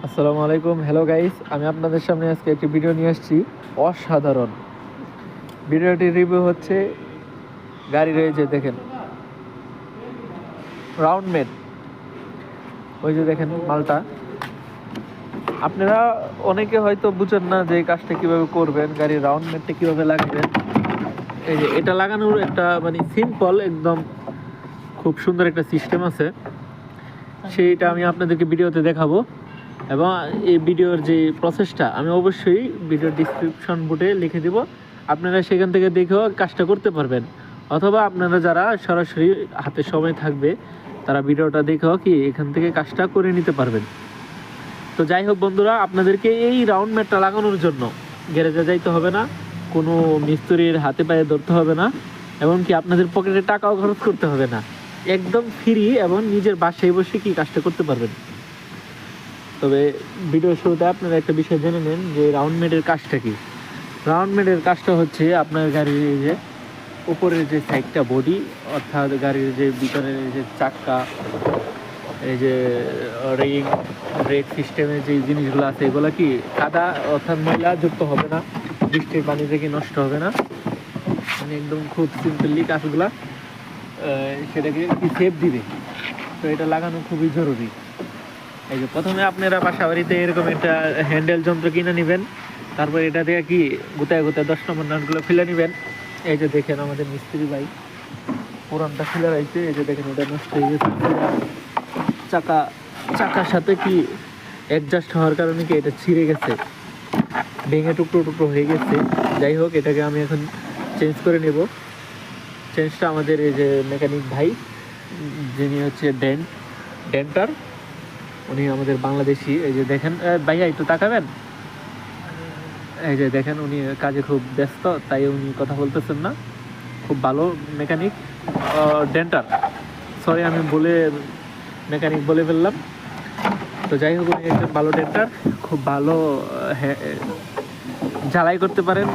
আসসালামু আলাইকুম, hello guys. আমি আপনাদের সামনে আজকে একটি ভিডিও নিয়ে আসছি। অসাধারণ ভিডিওটির রিভিউ হচ্ছে গাড়ির এই যে দেখেন রাউন্ড মেট, ওই যে দেখেন মালটা। আপনারা অনেকে হয়তো বুঝেন না যে এই কাজটা কিভাবে করবেন, গাড়ির রাউন্ড মেটটা কিভাবে লাগবেন। এই যে এটা লাগানোর একটা মানে সিম্পল একদম খুব সুন্দর একটা সিস্টেম আছে, সেইটা আমি আপনাদেরকে ভিডিওতে দেখাবো। এবং এই ভিডিওর যে প্রসেসটা আমি অবশ্যই ভিডিওর ডিসক্রিপশন বোর্ডে লিখে দিব, আপনারা সেখান থেকে দেখেও কাজটা করতে পারবেন। অথবা আপনারা যারা সরাসরি হাতে সময় থাকবে তারা ভিডিওটা দেখেও কি এখান থেকে কাজটা করে নিতে পারবেন। তো যাই হোক বন্ধুরা, আপনাদেরকে এই রাউন্ড ম্যাটটা লাগানোর জন্য গ্যারেজে যাইতে হবে না, কোনো মিস্ত্রির হাতে পায়ে ধরতে হবে না, এমনকি আপনাদের পকেটে টাকাও খরচ করতে হবে না। একদম ফ্রি এবং নিজের বাসায় বসে কি কাজটা করতে পারবেন। তবে ভিডিওর শুরুতে আপনারা একটা বিষয় জেনে নেন যে রাউন্ড মেডের কাজটা কি। রাউন্ড মেডের কাজটা হচ্ছে আপনার গাড়ির এই যে উপরের যে সাইডটা বডি, অর্থাৎ গাড়ির যে ভিতরের যে চাক্কা, এই যে রিং, ব্রেক সিস্টেমের যে জিনিসগুলো আছে এগুলো কি কাদা অর্থাৎ ময়লা যুক্ত হবে না, বৃষ্টির পানি থেকে নষ্ট হবে না, মানে একদম খুব সিম্পলি কাজগুলা সেটাকে কি সেফ দিবে। তো এটা লাগানো খুবই জরুরি। এই যে প্রথমে আপনারা বাসা বাড়িতে এরকম একটা হ্যান্ডেল যন্ত্র কিনে নেবেন, তারপর এটা দিয়ে কি গোটায় গোটায় 10 নম্বর নাটগুলো ফেলে নেবেন। এই যে দেখেন আমাদের মিস্ত্রি ভাই পুরানটা ফেলে রাখছে, এই যে দেখেন ওটা নষ্ট হয়ে গেছে। চাকার সাথে কি অ্যাডজাস্ট হওয়ার কারণে কি এটা ছিঁড়ে গেছে, ভেঙে টুকরো টুকরো হয়ে গেছে। যাই হোক, এটাকে আমি এখন চেঞ্জ করে নেব। চেঞ্জটা আমাদের এই যে মেকানিক ভাই, যিনি হচ্ছে ডেন্টার, উনি আমাদের বাংলাদেশি। এই যে দেখেন ভাইয়া একটু তাকাবেন, এই যে দেখেন উনি কাজে খুব ব্যস্ত, তাই উনি কথা বলতেছেন না। খুব ভালো মেকানিক, ডেন্টার, সরি আমি মেকানিক বলে ফেললাম। তো যাই হোক, উনি একজন ভালো ডেন্টার, খুব ভালো ঝালাই করতে পারেন।